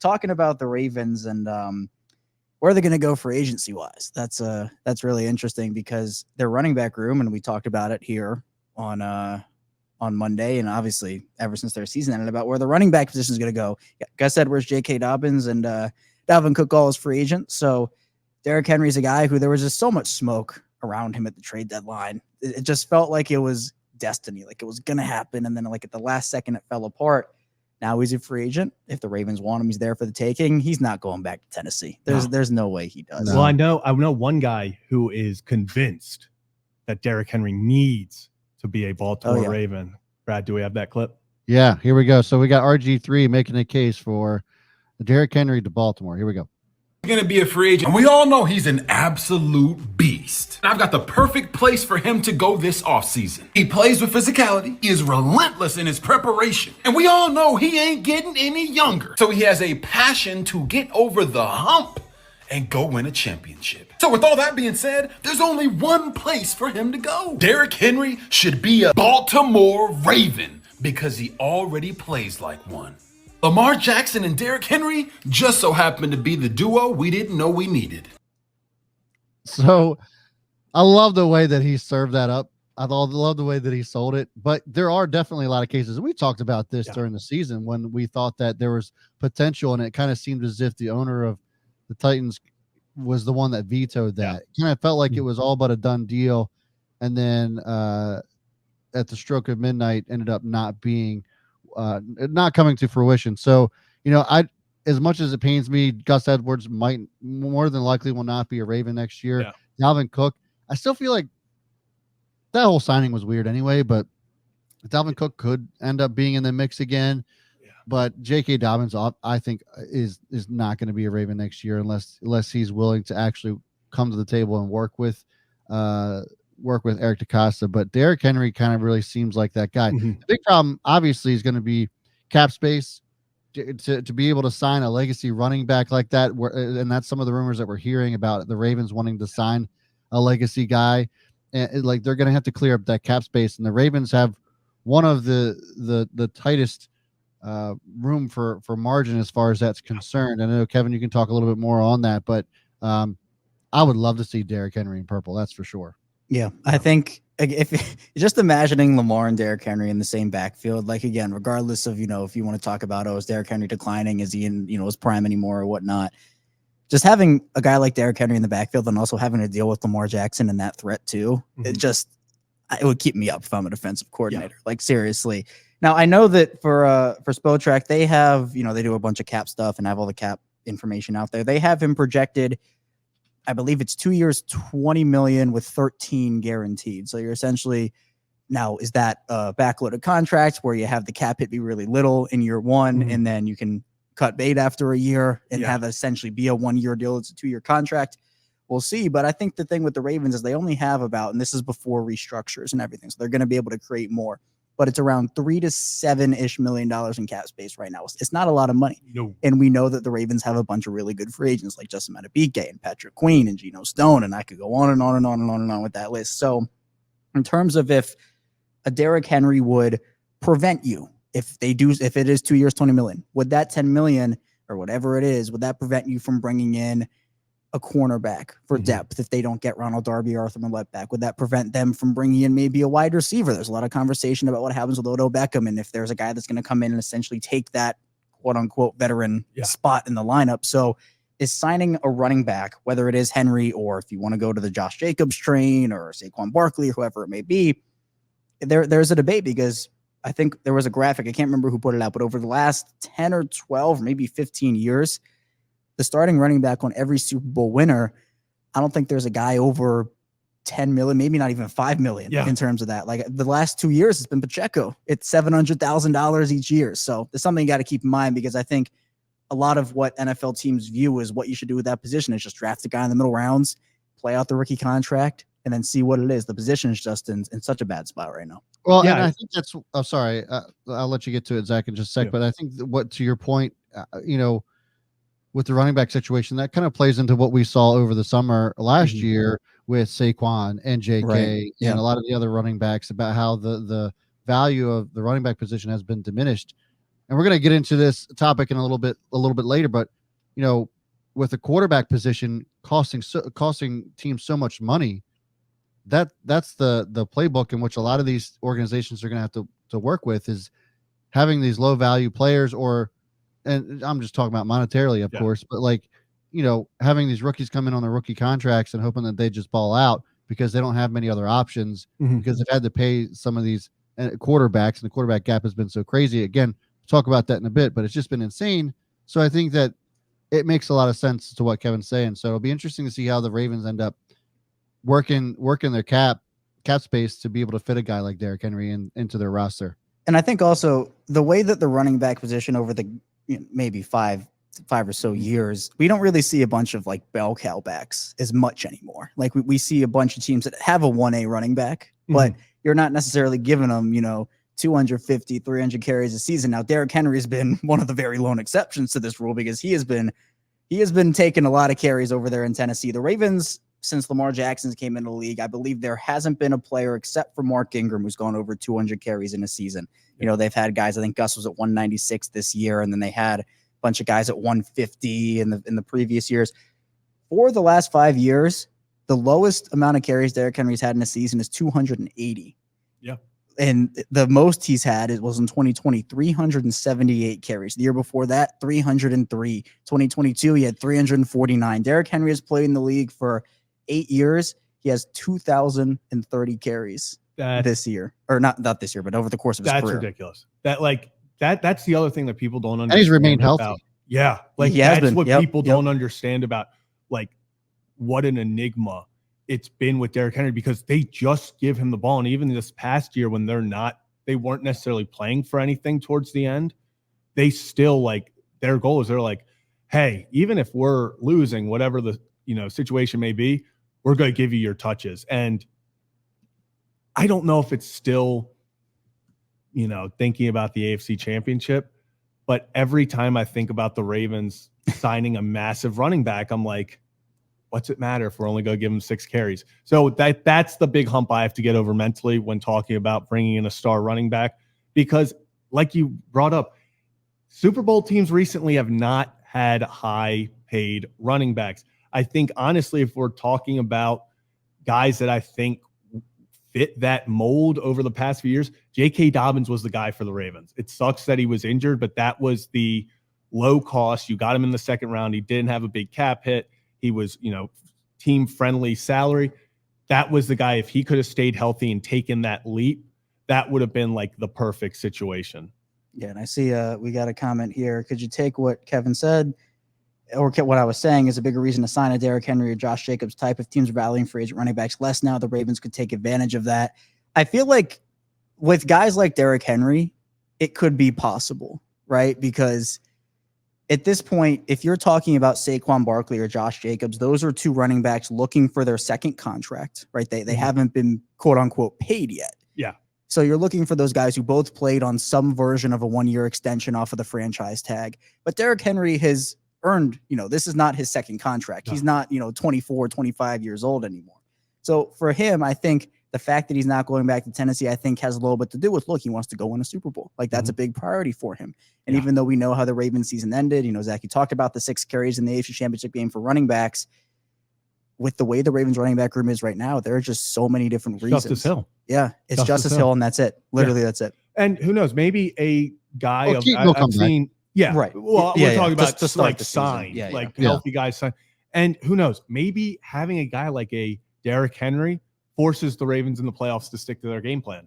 talking about the Ravens and where they're going to go for agency wise. That's really interesting because their running back room, and we talked about it here on Monday, and obviously ever since their season ended, about where the running back position is going to go. Yeah, Gus Edwards, J.K. Dobbins, and Dalvin Cook all is free agent. So Derrick Henry is a guy who there was just so much smoke around him at the trade deadline. It just felt like it was destiny, like it was going to happen, and then like at the last second it fell apart. Now he's a free agent. If the Ravens want him, he's there for the taking. He's not going back to Tennessee. There's no way he does. Well, I know one guy who is convinced that Derrick Henry needs to be a Baltimore Raven. Brad, do we have that clip? Yeah, here we go. So we got RG3 making a case for Derrick Henry to Baltimore. Here we go. Going to be a free agent, and we all know he's an absolute beast. I've got the perfect place for him to go this offseason. He plays with physicality, he is relentless in his preparation, and we all know he ain't getting any younger. So he has a passion to get over the hump and go win a championship. So with all that being said, there's only one place for him to go. Derrick Henry should be a Baltimore Raven because he already plays like one. Lamar Jackson and Derrick Henry just so happened to be the duo we didn't know we needed. So I love the way that he served that up. I love the way that he sold it. But there are definitely a lot of cases. We talked about this during the season when we thought that there was potential, and it kind of seemed as if the owner of the Titans was the one that vetoed that. It kind of felt like it was all but a done deal. And then at the stroke of midnight ended up not coming to fruition. So, as much as it pains me, Gus Edwards might more than likely will not be a Raven next year. Yeah. Dalvin Cook, I still feel like that whole signing was weird anyway, but Dalvin Cook could end up being in the mix again. Yeah. But J.K. Dobbins, I think, is not going to be a Raven next year unless he's willing to actually come to the table and work with Eric DeCosta. But Derrick Henry kind of really seems like that guy. Mm-hmm. The big problem, obviously, is going to be cap space to be able to sign a legacy running back like that. And that's some of the rumors that we're hearing about the Ravens wanting to sign a legacy guy. And they're going to have to clear up that cap space. And the Ravens have one of the tightest room for margin as far as that's concerned. I know, Kevin, you can talk a little bit more on that, but I would love to see Derrick Henry in purple. That's for sure. Yeah, I think if just imagining Lamar and Derrick Henry in the same backfield, like again, regardless of, if you want to talk about, is Derrick Henry declining? Is he in, his prime anymore or whatnot? Just having a guy like Derrick Henry in the backfield and also having to deal with Lamar Jackson and that threat too, it would keep me up if I'm a defensive coordinator. Yeah. Like seriously. Now I know that for Spotrac, they have, they do a bunch of cap stuff and have all the cap information out there. They have him projected, I believe it's 2 years, $20 million with 13 guaranteed. So you're essentially, now is that a backloaded contract where you have the cap hit be really little in year one, and then you can cut bait after a year and have essentially be a 1 year deal? It's a 2 year contract. We'll see. But I think the thing with the Ravens is they only have about, and this is before restructures and everything, so they're going to be able to create more, but it's around $3 to $7-ish million in cap space right now. It's not a lot of money. No. And we know that the Ravens have a bunch of really good free agents like Justin Madubuike and Patrick Queen and Geno Stone, and I could go on and on and on and on and on with that list. So in terms of if a Derrick Henry would prevent you, if it is 2 years, $20 million, would that $10 million or whatever it is, would that prevent you from bringing in a cornerback for depth if they don't get Ronald Darby or Arthur Millette back? Would that prevent them from bringing in maybe a wide receiver? There's a lot of conversation about what happens with Odell Beckham, and if there's a guy that's going to come in and essentially take that quote-unquote veteran spot in the lineup. So is signing a running back, whether it is Henry or if you want to go to the Josh Jacobs train or Saquon Barkley or whoever it may be, there's a debate because I think there was a graphic, I can't remember who put it out, but over the last 10 or 12, maybe 15 years, the starting running back on every Super Bowl winner, I don't think there's a guy over 10 million, maybe not even 5 million in terms of that. Like the last 2 years, it's been Pacheco. It's $700,000 each year. So there's something you got to keep in mind because I think a lot of what NFL teams view is what you should do with that position is just draft a guy in the middle rounds, play out the rookie contract, and then see what it is. The position is just in such a bad spot right now. Well, and I think that's, sorry, I'll let you get to it, Zach, in just a sec. But I think to your point, with the running back situation, that kind of plays into what we saw over the summer last year with Saquon and JK and a lot of the other running backs about how the value of the running back position has been diminished. and we're going to get into this topic in a little bit later, but with the quarterback position costing teams so much money, that's the playbook in which a lot of these organizations are going to have to work with, is having these low value players, and I'm just talking about monetarily, of course, but having these rookies come in on their rookie contracts and hoping that they just ball out because they don't have many other options, because they've had to pay some of these quarterbacks, and the quarterback gap has been so crazy. Again, we'll talk about that in a bit, but it's just been insane. So I think that it makes a lot of sense to what Kevin's saying. So it'll be interesting to see how the Ravens end up working their cap space to be able to fit a guy like Derrick Henry into their roster. And I think also the way that the running back position over the maybe five or so years, we don't really see a bunch of like bell cow backs as much anymore. Like we see a bunch of teams that have a 1A running back, but you're not necessarily giving them, 250, 300 carries a season. Now, Derrick Henry has been one of the very lone exceptions to this rule, because he has been taking a lot of carries over there in Tennessee. The Ravens, since Lamar Jackson came into the league, I believe there hasn't been a player except for Mark Ingram who's gone over 200 carries in a season. They've had guys, I think Gus was at 196 this year, and then they had a bunch of guys at 150 in the previous years. For the last 5 years, the lowest amount of carries Derrick Henry's had in a season is 280. Yeah. And the most he's had was in 2020, 378 carries. The year before that, 303. 2022, he had 349. Derrick Henry has played in the league for 8 years. He has 2,030 carries this year, or not this year, but over the course of his career. That's ridiculous. That's the other thing that people don't understand. And he's remained healthy. Yeah, that's what people don't understand about what an enigma it's been with Derrick Henry, because they just give him the ball. And even this past year, when they weren't necessarily playing for anything towards the end, they still their goal is they're like, hey, even if we're losing, whatever the situation may be, we're going to give you your touches. And I don't know if it's still, thinking about the AFC Championship, but every time I think about the Ravens signing a massive running back, I'm like, what's it matter if we're only going to give him 6 carries? So that's the big hump I have to get over mentally when talking about bringing in a star running back, because like you brought up, Super Bowl teams recently have not had high paid running backs. I think, honestly, if we're talking about guys that I think fit that mold over the past few years, J.K. Dobbins was the guy for the Ravens. It sucks that he was injured, but that was the low cost. You got him in the second round. He didn't have a big cap hit. He was, team friendly salary. That was the guy. If he could have stayed healthy and taken that leap, that would have been the perfect situation. Yeah. And I see we got a comment here. Could you take what Kevin said, or what I was saying is a bigger reason to sign a Derrick Henry or Josh Jacobs type? If teams are valuing free agent running backs less now, the Ravens could take advantage of that. I feel like with guys like Derrick Henry, it could be possible, right? Because at this point, if you're talking about Saquon Barkley or Josh Jacobs, those are two running backs looking for their second contract, right? They haven't been quote unquote paid yet. Yeah. So you're looking for those guys who both played on some version of a 1-year extension off of the franchise tag. But Derrick Henry has earned, this is not his second contract. No. He's not, 24, 25 years old anymore. So for him, I think the fact that he's not going back to Tennessee, I think has a little bit to do with, look, he wants to go win a Super Bowl. That's a big priority for him. And even though we know how the Ravens season ended, Zach, you talked about the 6 carries in the AFC Championship game for running backs. With the way the Ravens running back room is right now, there are just so many different reasons. Justice Hill. Yeah, it's Justice Hill, and that's it. Literally, that's it. And who knows, maybe a guy I've seen. Yeah, right. Well, we're talking about just sign, healthy guys sign. And who knows, maybe having a guy like a Derrick Henry forces the Ravens in the playoffs to stick to their game plan.